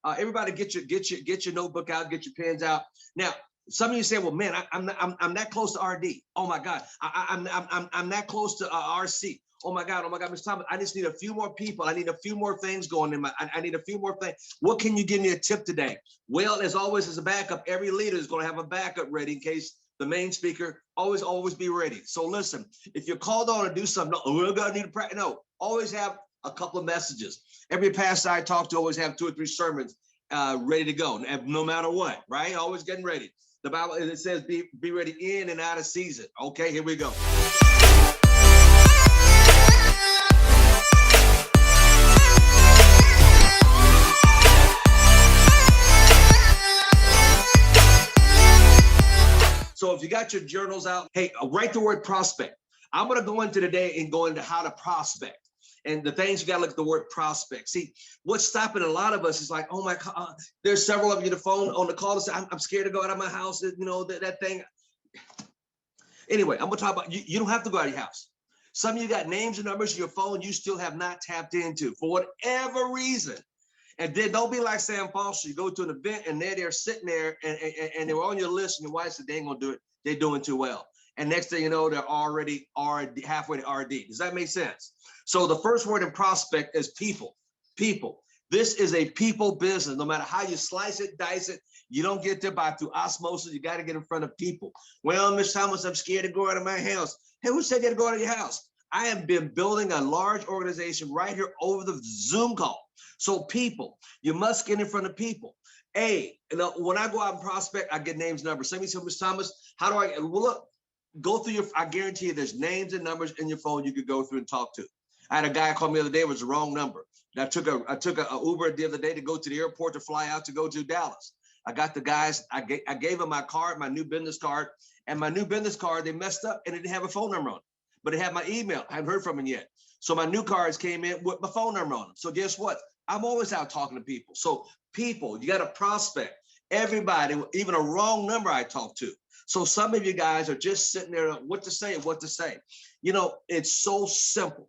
Everybody get your notebook out, get your pens out. Now, some of you say, well, man, I'm that close to RD. Oh my God, I'm that close to RC. Oh my God, Mr. Thomas, I just need a few more people. I need a few more things going in I need a few more things. What can you give me a tip today? Well, as always, as a backup, every leader is going to have a backup ready in case the main speaker. Always be ready. So listen, if you're called on to do something, no, we're going to need to practice. No, always have a couple of messages. Every pastor I talk to always have 2 or 3 sermons ready to go, no matter what, right? Always getting ready. The Bible, it says, be ready in and out of season. Okay, here we go. So if you got your journals out, hey, write the word prospect. I'm going to go into today and go into how to prospect. And the things you got to look at the word prospect. See, what's stopping a lot of us is like, oh my God, there's several of you on the call to say, I'm scared to go out of my house. You know, that thing. Anyway, I'm going to talk about, you don't have to go out of your house. Some of you got names and numbers in your phone you still have not tapped into for whatever reason. And then don't be like Sam Foster. You go to an event and they're sitting there and they're on your list and your wife said they ain't gonna do it. They're doing too well. And next thing you know, they're already halfway to RD. Does that make sense? So the first word in prospect is people. People. This is a people business. No matter how you slice it, dice it, you don't get there by through osmosis. You got to get in front of people. Well, Miss Thomas, I'm scared to go out of my house. Hey, who said you had to go out of your house? I have been building a large organization right here over the Zoom call. So people, you must get in front of people. Hey, when I go out and prospect, I get names, numbers. Send me some, Mr. Thomas. How do I, well, look, go through your, I guarantee you there's names and numbers in your phone you could go through and talk to. I had a guy call me the other day, it was the wrong number. I took a Uber the other day to go to the airport to fly out to go to Dallas. I got the guys, I gave them my card, my new business card, and my new business card, they messed up and it didn't have a phone number on it, but it had my email. I haven't heard from them yet. So my new cards came in with my phone number on them. So guess what? I'm always out talking to people. So people, you got to prospect. Everybody, even a wrong number I talk to. So some of you guys are just sitting there, what to say. You know, it's so simple.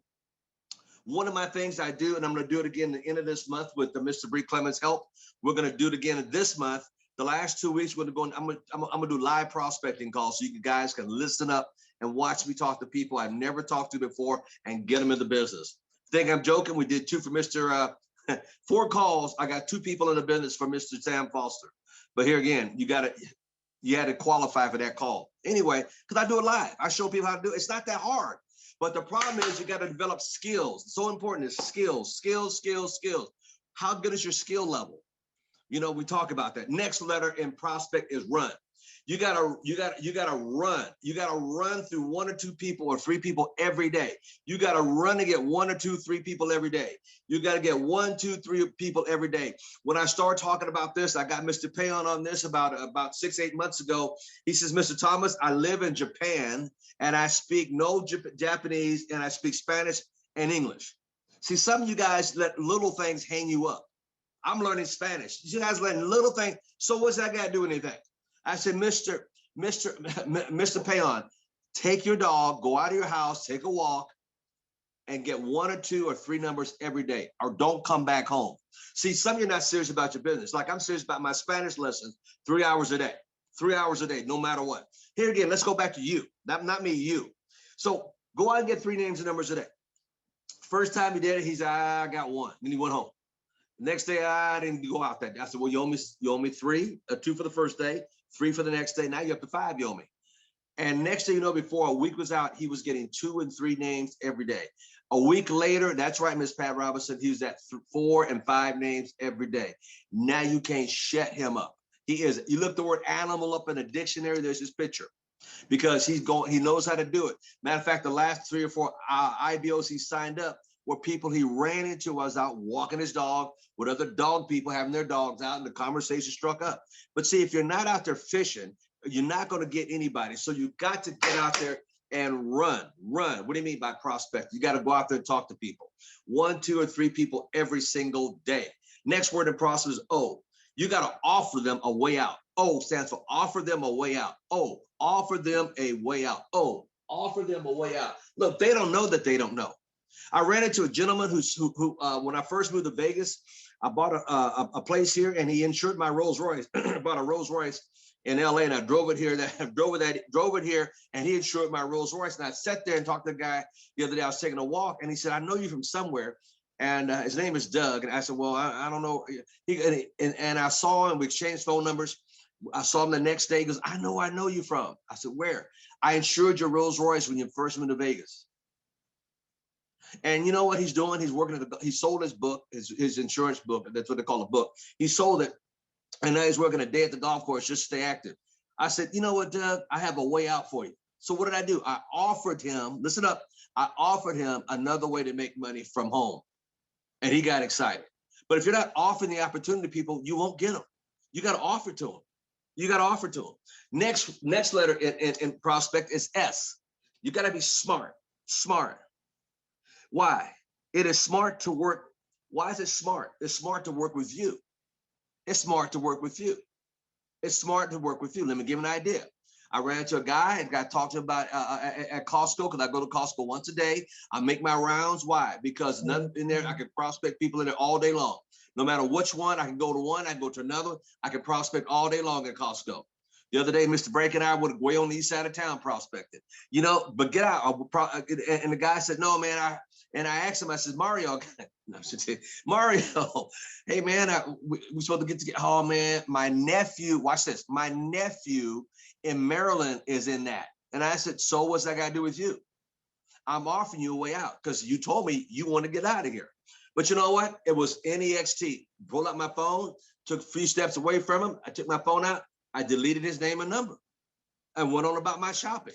One of my things I do, and I'm going to do it again at the end of this month with the Mr. Bree Clemens' help. We're going to do it again this month. The last 2 weeks, we're going. I'm going to do live prospecting calls so you guys can listen up and watch me talk to people I've never talked to before and get them in the business. Think I'm joking? We did 2 for Mr. 4 calls. I got 2 people in the business for Mr. Sam Foster. But here again, you had to qualify for that call. Anyway, because I do it live. I show people how to do it. It's not that hard. But the problem is you got to develop skills. So important is skills. How good is your skill level? You know, we talk about that. Next letter in prospect is run. You gotta run. You gotta run through 1 or 2 people or 3 people every day. You gotta run to get 1 or 2, 3 people every day. You gotta get 1, 2, 3 people every day. When I start talking about this, I got Mr. Payon on this about 6, 8 months ago. He says, Mr. Thomas, I live in Japan and I speak no Japanese and I speak Spanish and English. See, some of you guys let little things hang you up. I'm learning Spanish. You guys letting little things. So what's that got to do with anything? I said, Mr. Payon, take your dog, go out of your house, take a walk, and get 1 or 2 or 3 numbers every day, or don't come back home. See, some of you are not serious about your business. Like I'm serious about my Spanish lessons, 3 hours a day, 3 hours a day, no matter what. Here again, let's go back to you, not me, you. So go out and get 3 names and numbers a day. First time he did it, he said, I got 1. Then he went home. Next day, I didn't go out that day. I said, well, you owe me 3, 2 for the first day, 3 for the next day. Now you're up to 5 you owe me. And next thing you know, before a week was out, he was getting 2 and 3 names every day. A week later, that's right, Miss Pat Robinson, he was at 4 and 5 names every day. Now you can't shut him up. He is. You look the word animal up in a dictionary, there's his picture. Because he knows how to do it. Matter of fact, the last 3 or 4 IBOs he signed up were people he ran into while I was out walking his dog with other dog people having their dogs out, and the conversation struck up. But see, if you're not out there fishing, you're not going to get anybody. So you got to get out there and run. What do you mean by prospect? You got to go out there and talk to people. 1, 2, or 3 people every single day. Next word in prospect is O. You got to offer them a way out. O stands for offer them a way out. O, offer them a way out. O, offer them a way out. Look, they don't know that they don't know. I ran into a gentleman who when I first moved to Vegas, I bought a place here, and he insured my Rolls Royce. Bought a Rolls Royce in LA, and I drove it here. Drove it here, and he insured my Rolls Royce. And I sat there and talked to the guy the other day. I was taking a walk, and he said, "I know you from somewhere." And his name is Doug. And I said, "Well, I don't know." And I saw him. We exchanged phone numbers. I saw him the next day. He goes, I know you from. I said, "Where?" "I insured your Rolls Royce when you first went to Vegas." And you know what he's doing? He's working he sold his book, his insurance book. That's what they call a book. He sold it. And now he's working a day at the golf course just to stay active. I said, "You know what, Doug? I have a way out for you." So what did I do? I offered him, listen up, I offered him another way to make money from home. And he got excited. But if you're not offering the opportunity to people, you won't get them. You got to offer to them. You got to offer to them. Next letter in prospect is S. You got to be smart. Smart. Why? It is smart to work. Why is it smart? It's smart to work with you. It's smart to work with you. It's smart to work with you. Let me give you an idea. I ran into a guy and got talked to him about at Costco, because I go to Costco once a day. I make my rounds. Why? Because nothing in there, I can prospect people in there all day long. No matter which one, I can go to one, I can go to another. I can prospect all day long at Costco. The other day, Mr. Brake and I would way on the east side of town prospected, but get out. And the guy said, "No, man." I asked him, I said, "Mario, Mario, hey, man, we supposed to get together." "Oh, man, my nephew," watch this, "my nephew in Maryland is in that." And I said, "So what's that got to do with you? I'm offering you a way out because you told me you want to get out of here." But you know what? It was NEXT. Pulled out my phone, took a few steps away from him. I took my phone out. I deleted his name and number and went on about my shopping,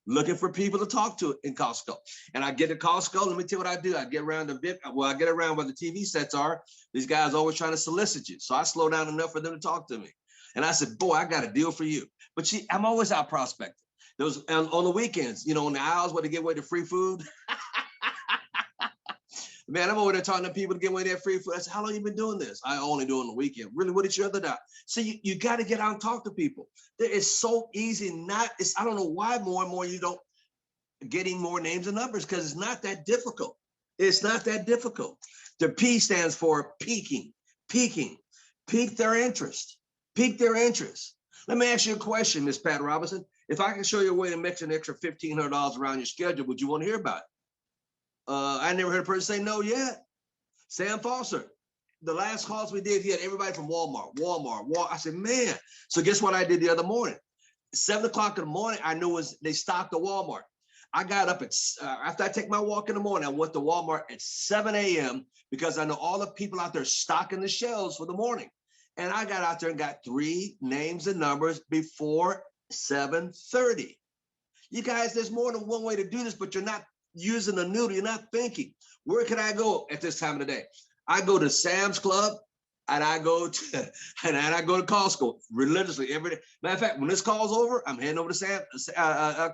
looking for people to talk to in Costco. And I get to Costco. Let me tell you what I do. I get around I get around where the TV sets are. These guys are always trying to solicit you. So I slow down enough for them to talk to me. And I said, "Boy, I got a deal for you." But I'm always out prospecting. Those on the weekends, on the aisles where they give away the free food. Man, I'm over there talking to people to get away that free food. I said, "How long you been doing this?" "I only do it on the weekend." "Really? What is your other job?" See, you got to get out and talk to people. It's so easy. I don't know why more and more you don't getting more names and numbers, because it's not that difficult. It's not that difficult. The P stands for peaking. Pique their interest. Pique their interest. Let me ask you a question, Miss Pat Robinson. If I can show you a way to make an extra $1,500 around your schedule, would you want to hear about it? I never heard a person say no yet. Sam Foster, the last calls we did, he had everybody from Walmart. I said, man. So guess what I did the other morning? 7 o'clock in the morning, I knew they stocked at Walmart. I got up after I take my walk in the morning, I went to Walmart at 7 a.m. because I know all the people out there stocking the shelves for the morning. And I got out there and got 3 names and numbers before 7:30. You guys, there's more than one way to do this, but you're not using the noodle. You're not thinking. Where can I go at this time of the day? I go to Sam's Club, and I go to Costco religiously every day. Matter of fact, when this call's over, I'm heading over to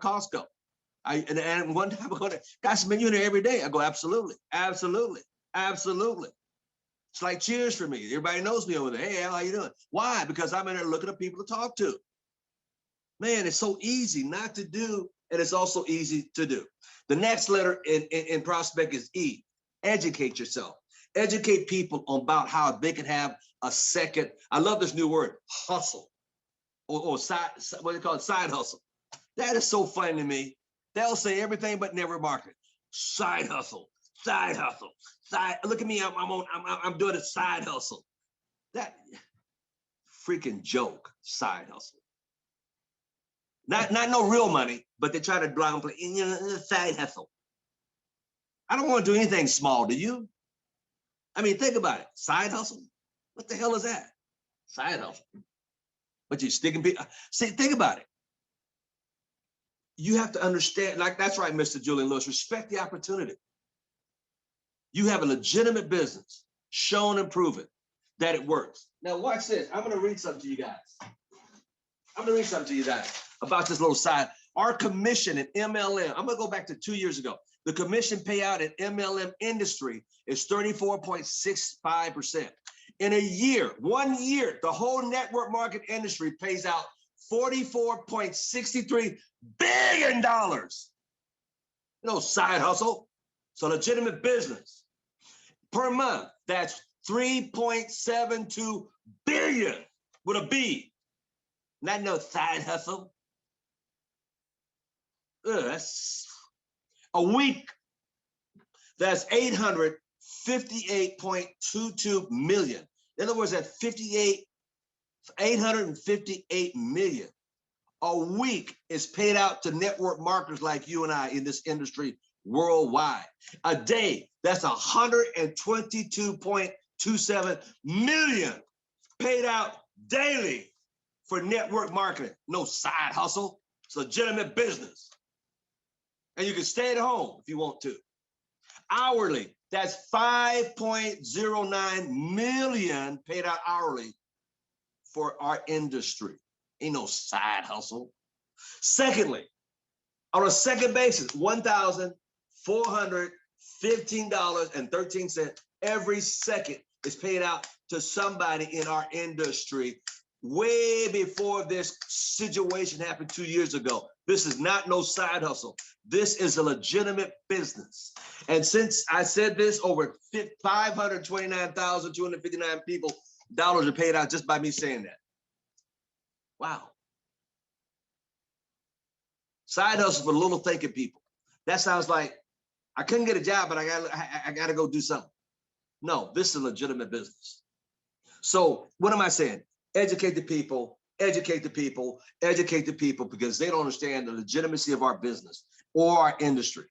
Costco. And one time I'm going to, "Guys, man, you're in there every day." I go, "Absolutely, absolutely, absolutely." It's like cheers for me. Everybody knows me over there. "Hey, Al, how you doing?" Why? Because I'm in there looking at people to talk to. Man, it's so easy not to do, and it's also easy to do. The next letter in prospect is E. Educate yourself. Educate people about how they can have a second. I love this new word, hustle, or side. What do you call it? Side hustle. That is so funny to me. They'll say everything but never market. Side hustle. Side hustle. Side. Look at me. I'm doing a side hustle. That freaking joke. Side hustle. Not no real money, but they try to downplay. Side hustle. I don't want to do anything small. Do you? I mean, think about it. Side hustle. What the hell is that? Side hustle. But you sticking people. See, think about it. You have to understand. Like, that's right, Mr. Julian Lewis. Respect the opportunity. You have a legitimate business, shown and proven that it works. Now, watch this. I'm going to read something to you guys. About this little side. Our commission in MLM, I'm going to go back to 2 years ago. The commission payout in MLM industry is 34.65%. In a year, 1 year, the whole network market industry pays out $44.63 billion. Side hustle. It's a legitimate business. Per month, that's $3.72 billion with a B. Not no side hustle. That's a week. That's 858.22 million. In other words, that's 858 million a week is paid out to network marketers like you and I in this industry worldwide. A day, that's 122.27 million paid out daily for network marketing. No side hustle. It's legitimate business. And you can stay at home if you want to. Hourly, that's 5.09 million paid out hourly for our industry. Ain't no side hustle. Secondly, on a second basis, $1,415.13 every second is paid out to somebody in our industry way before this situation happened 2 years ago. This is not no side hustle. This is a legitimate business. And since I said this, over 529,259 people dollars are paid out just by me saying that. Wow. Side hustle for little thinking people. That sounds like I couldn't get a job, but I gotta go do something. No, this is a legitimate business. So what am I saying? Educate the people, educate the people, educate the people, because they don't understand the legitimacy of our business or our industry.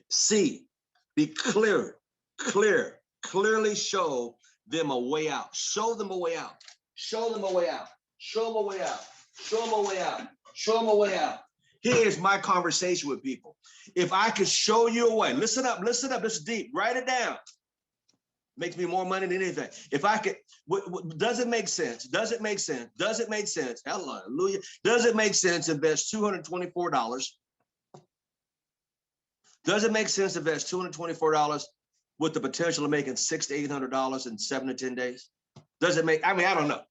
C, be clear, clearly show them a way out. Show them a way out. Show them a way out. Show them a way out. Show them a way out. Show them a way out. Here's my conversation with people. If I could show you a way, listen up, this is deep, write it down. Makes me more money than anything. If I could, does it make sense? Does it make sense? Does it make sense? Hallelujah. Does it make sense to invest $224? Does it make sense to invest $224 with the potential of making $600 to $800 in 7 to 10 days? Does it make, I don't know.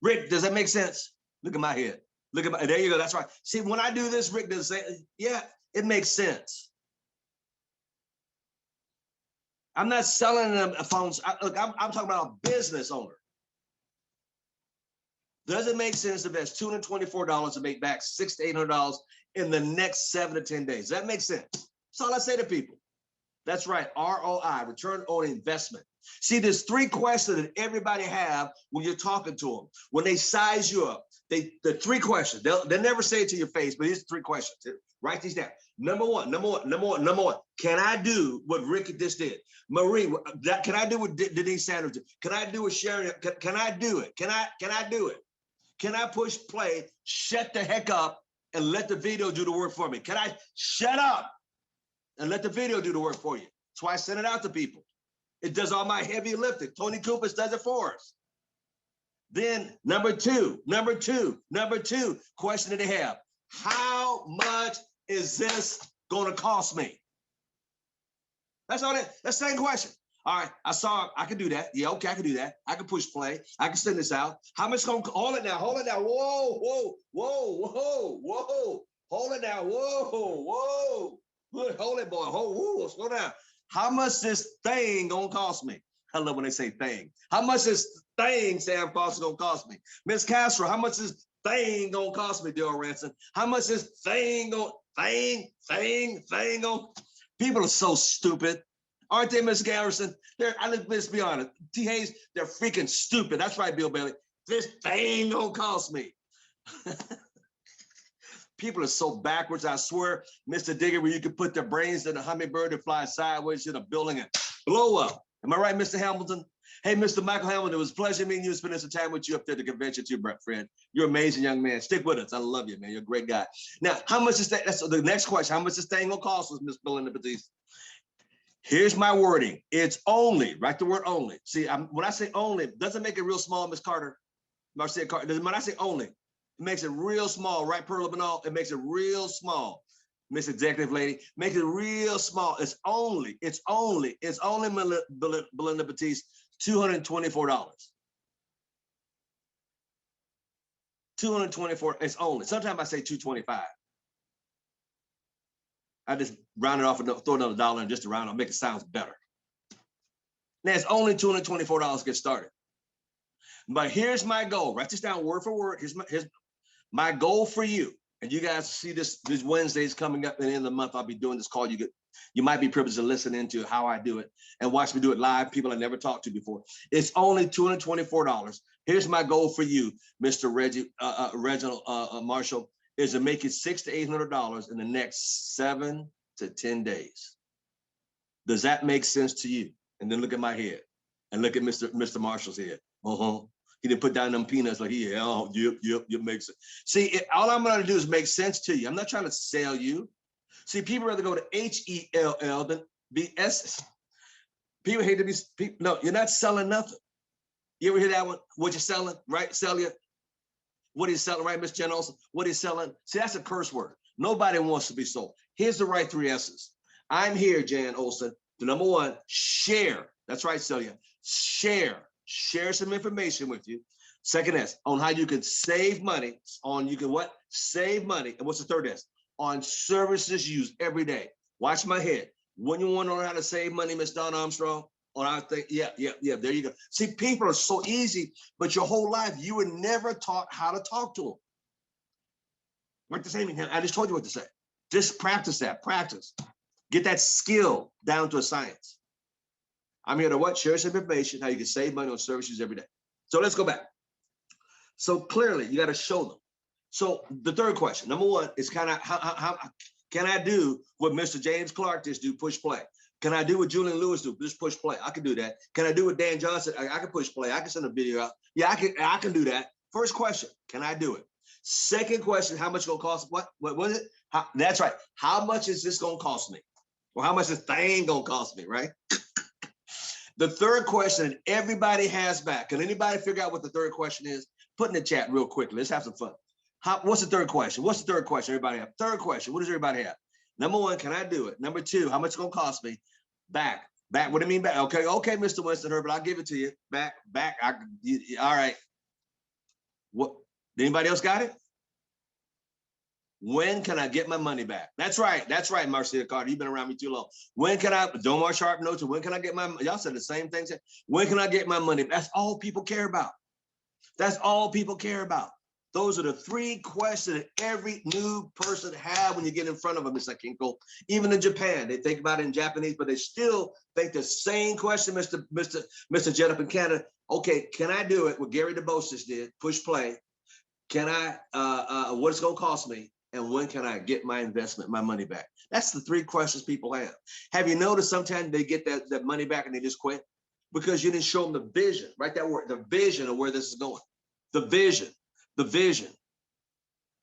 Rick, does that make sense? Look at my head. Look at my, there you go, that's right. See, when I do this, Rick does say, yeah, it makes sense. I'm not selling them phones. Look, I'm talking about a business owner. Does it make sense to invest $224 to make back $600 to $800 in the next 7 to 10 days? Does that make sense? That's all I say to people. That's right, ROI, return on investment. See, there's 3 questions that everybody have when you're talking to them. When they size you up, the 3 questions. They'll never say it to your face, but here's 3 questions. Write these down. Number one. Can I do what Rick just did? Marie, can I do what Denise Sanders did? Can I do what Sharon? Can I do it? Can I do it? Can I push play, shut the heck up, and let the video do the work for me? Can I shut up and let the video do the work for you? That's why I send it out to people. It does all my heavy lifting. Tony Cooper does it for us. Then number two question that they have. How much is this going to cost me? That's all that's the same question. All right, I can do that. Yeah, okay, I can do that. I can push play. I can send this out. How much going to, hold it now. Whoa. Hold it now, whoa. Hold it, boy, whoa, slow down. How much this thing gonna cost me? I love when they say thing. How much this thing, Sam Foster, gonna cost me? Miss Castro, how much this thing gonna cost me, Daryl Ransom? How much this thing gonna, people are so stupid. Aren't they, Miss Garrison? Let's be honest. T. Hayes, they're freaking stupid. That's right, Bill Bailey. This thing gonna cost me. People are so backwards, I swear. Mr. Digger, where you could put their brains in a hummingbird and fly sideways in a building and blow up. Am I right, Mr. Hamilton? Hey, Mr. Michael Hamilton, it was a pleasure meeting you, spending some time with you up there at the convention too, friend. You're an amazing young man. Stick with us. I love you, man. You're a great guy. Now, how much is that? That's the next question. How much this thing gonna cost us, Miss Belinda Batiste? Here's my wording. It's only, write the word only. See, when I say only, it doesn't make it real small, Miss Carter. Marcia Carter. When I say only, it makes it real small, right, Perla Banal? It makes it real small. Miss Executive Lady, make it real small. It's only Belinda Batiste, $224. $224, it's only. Sometimes I say $225. I just round it off and throw another dollar in just to round it, make it sound better. Now it's only $224 to get started. But here's my goal. Write this down word for word. Here's my goal for you. And you guys see this Wednesdays coming up at the end of the month. I'll be doing this call. You might be privileged to listen into how I do it and watch me do it live. People I never talked to before. It's only $224. Here's my goal for you, Mr. Reginald Marshall, is to make it $600 to $800 in the next 7 to 10 days. Does that make sense to you? And then look at my head and look at Mr. Marshall's head. He didn't put down them peanuts like he, oh, yep, makes sense. See, all I'm going to do is make sense to you. I'm not trying to sell you. See, people rather go to HELL than BS. People hate to be, no, you're not selling nothing. You ever hear that one? What you selling, right? Sell you. What he's selling, right, Miss Jen Olson? What he's selling. See, that's a curse word. Nobody wants to be sold. Here's the right 3 S's. I'm here, Jan Olson. The number 1, share. That's right, Celia. Share some information with you. Second S, on how you can save money. Save money. And what's the third S? On services used every day. Watch my head. When you want to learn how to save money, Miss Dawn Armstrong, or I think, yeah, there you go. See, people are so easy, but your whole life, you were never taught how to talk to them. Like the same, I just told you what to say. Just practice that, practice. Get that skill down to a science. I'm here to share some information, how you can save money on services every day. So let's go back. So clearly, you got to show them. So the third question, number 1, is how can I do what Mr. James Clark just do, push play? Can I do what Julian Lewis do, just push play? I can do that. Can I do what Dan Johnson? I can push play. I can send a video out. Yeah, I can do that. First question, can I do it? Second question, how much it's gonna cost? What was it? That's right. How much is this gonna cost me? Or how much is this thing gonna cost me, right? The third question everybody has back. Can anybody figure out what the third question is? Put in the chat real quickly. Let's have some fun. What's the third question? What's the third question everybody have? Third question, what does everybody have? Number 1, can I do it? Number 2, how much it's gonna cost me? Back. What do you mean back? Okay, Mr. Winston Herbert, I'll give it to you. Back. All right. What? Anybody else got it? When can I get my money back? That's right, Marcia Carter. You've been around me too long. When can I, Domar Sharp notes, when can I get my, y'all said the same things. When can I get my money? That's all people care about. That's all people care about. Those are the 3 questions that every new person have when you get in front of them, Mr. Kinko. Even in Japan, they think about it in Japanese, but they still think the same question, Mr. Jet up in Canada. Okay, can I do it? What Gary DeBosis did, push play. Can I, what's it gonna cost me? And when can I get my investment, my money back? That's the 3 questions people have. Have you noticed sometimes they get that money back and they just quit? Because you didn't show them the vision, right? That word, the vision of where this is going. The vision.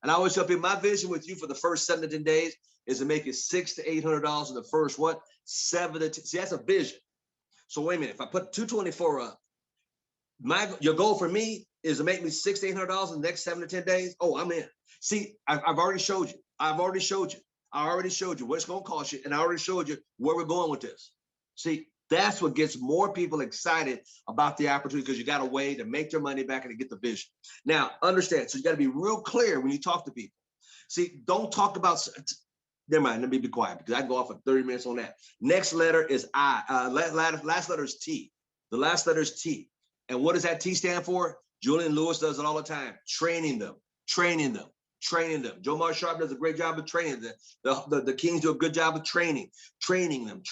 And I always tell people, my vision with you for the first 7 to 10 days is to make it $600 to $800 in the first 7 to 10. See, that's a vision. So wait a minute, if I put 224 up, your goal for me is to make me $600 to $800 in the next 7 to 10 days. Oh, I'm in. See, I've already showed you. I already showed you what it's going to cost you, and I already showed you where we're going with this. See, that's what gets more people excited about the opportunity, because you got a way to make their money back and to get the vision. Now, understand, so you got to be real clear when you talk to people. See, don't talk about, never mind, let me be quiet, because I can go off for 30 minutes on that. Next letter is I, last letter is T. The last letter is T. And what does that T stand for? Julian Lewis does it all the time, training them. Joe Mar Sharp does a great job of training them. The Kings do a good job of training them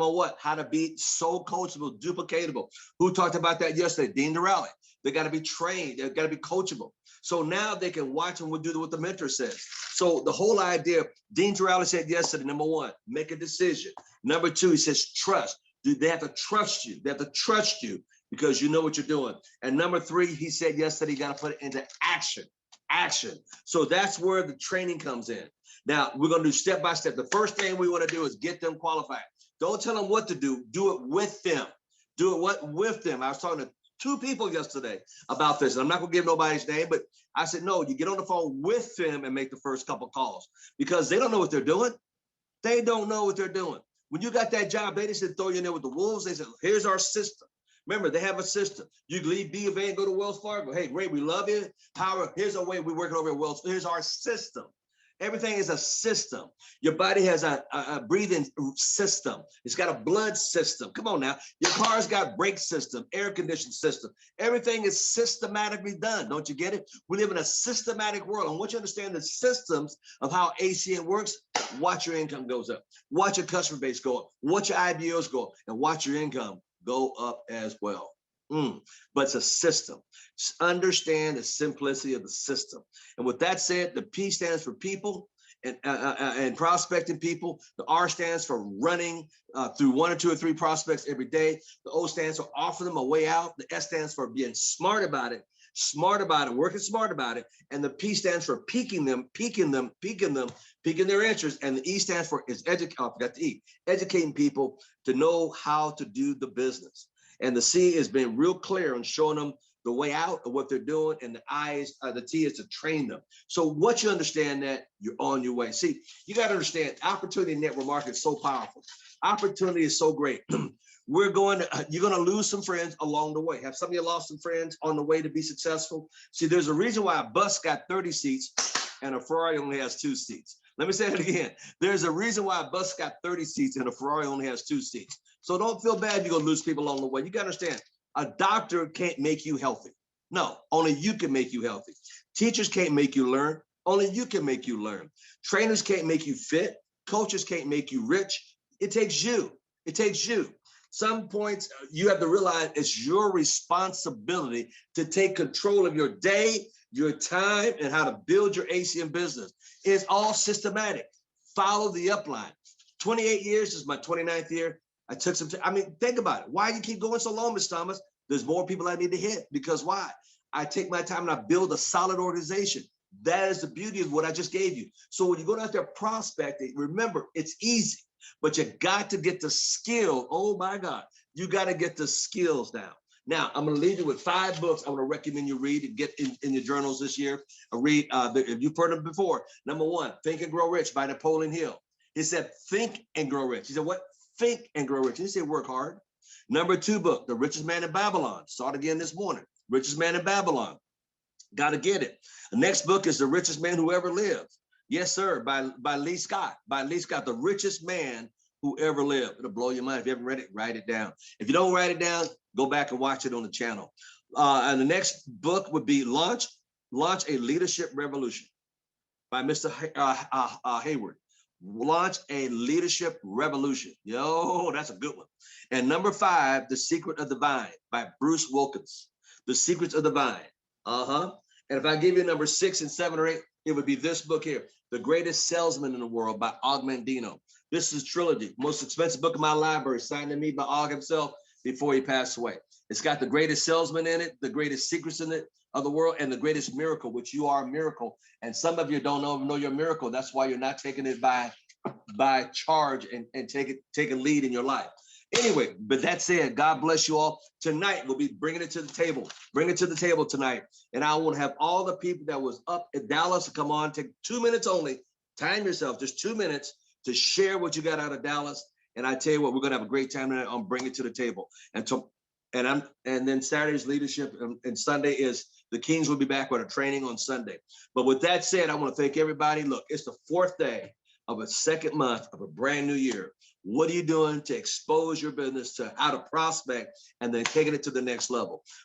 on what? How to be so coachable, duplicatable. Who talked about that yesterday? Dean Durrelli. They got to be trained. They've got to be coachable. So now they can watch and do what the mentor says. So the whole idea, Dean Durrelli said yesterday, number 1, make a decision. Number 2, he says, trust. They have to trust you. They have to trust you because you know what you're doing. And number 3, he said yesterday, you got to put it into action. So that's where the training comes in. Now, we're going to do step by step. The first thing we want to do is get them qualified. Don't tell them what to do. Do it with them. With them. I was talking to 2 people yesterday about this. And I'm not going to give nobody's name, but I said, no, you get on the phone with them and make the first couple calls, because they don't know what they're doing. They don't know what they're doing. When you got that job, they didn't throw you in there with the wolves. They said, here's our system. Remember, they have a system. You can leave B of A and go to Wells Fargo. Hey, great, we love you. Power, here's our way we're working over at Wells. Here's our system. Everything is a system. Your body has a breathing system. It's got a blood system. Come on now. Your car's got brake system, air conditioning system. Everything is systematically done. Don't you get it? We live in a systematic world. And once you understand the systems of how ACN works, watch your income goes up. Watch your customer base go up. Watch your IBOs go up. And watch your income go up as well. But it's a system. Just understand the simplicity of the system. And with that said, the P stands for people and prospecting people. The R stands for running through 1 or 2 or 3 prospects every day. The O stands for offer them a way out. The S stands for being smart about it, working smart about it. And the P stands for piquing their interest. And the E stands for educating people to know how to do the business. And the C is being real clear on showing them the way out of what they're doing. And the T is to train them. So once you understand that, you're on your way. See, you got to understand opportunity network marketing is so powerful. Opportunity is so great. You're going to lose some friends along the way. Have some of you lost some friends on the way to be successful? See, there's a reason why a bus got 30 seats and a Ferrari only has 2 seats. Let me say it again. There's a reason why a bus got 30 seats and a Ferrari only has 2 seats. So don't feel bad you're going to lose people along the way. You got to understand, a doctor can't make you healthy. No, only you can make you healthy. Teachers can't make you learn. Only you can make you learn. Trainers can't make you fit. Coaches can't make you rich. It takes you. It takes you. Some points you have to realize it's your responsibility to take control of your day, your time, and how to build your ACN business. It's all systematic. Follow the upline. 28 years, this is my 29th year. I took some time. I mean, think about it. Why do you keep going so long, Ms. Thomas? There's more people I need to hit. Because why? I take my time and I build a solid organization. That is the beauty of what I just gave you. So when you go out there prospecting, remember, it's easy, but you got to get the skill. Oh my God, you got to get the skills down. Now, I'm going to leave you with 5 books I want to recommend you read and get in your journals this year. Read, if you've heard them before. Number 1, Think and Grow Rich by Napoleon Hill. He said, think and grow rich. He said, what? Think and grow rich. He said, work hard. Number 2 book, The Richest Man in Babylon. Saw it again this morning. Richest Man in Babylon. Got to get it. The next book is The Richest Man Who Ever Lived. Yes, sir, by Lee Scott. By Lee Scott, The Richest Man Who Ever Lived. It'll blow your mind. If you haven't read it, write it down. If you don't write it down, go back and watch it on the channel. And the next book would be Launch a Leadership Revolution by Mr. Hayward. Launch a Leadership Revolution. Yo, that's a good one. And number 5, The Secret of the Vine by Bruce Wilkins. The Secrets of the Vine. And if I give you number 6 and 7 or 8, it would be this book here, The Greatest Salesman in the World by Og Mandino. This is trilogy, most expensive book in my library, signed to me by Og himself before he passed away. It's got the greatest salesman in it, the greatest secrets in it of the world, and the greatest miracle, which you are a miracle. And some of you don't know your miracle. That's why you're not taking it by charge and taking lead in your life. Anyway, but that said, God bless you all. Tonight, we'll be bringing it to the table. Bring it to the table tonight. And I want to have all the people that was up in Dallas to come on, take 2 minutes only. Time yourself, just 2 minutes to share what you got out of Dallas. And I tell you what, we're going to have a great time tonight on Bring It to the Table. And then Saturday's leadership and Sunday is the Kings will be back with a training on Sunday. But with that said, I want to thank everybody. Look, it's the 4th day of a 2nd month of a brand new year. What are you doing to expose your business to how to prospect and then taking it to the next level?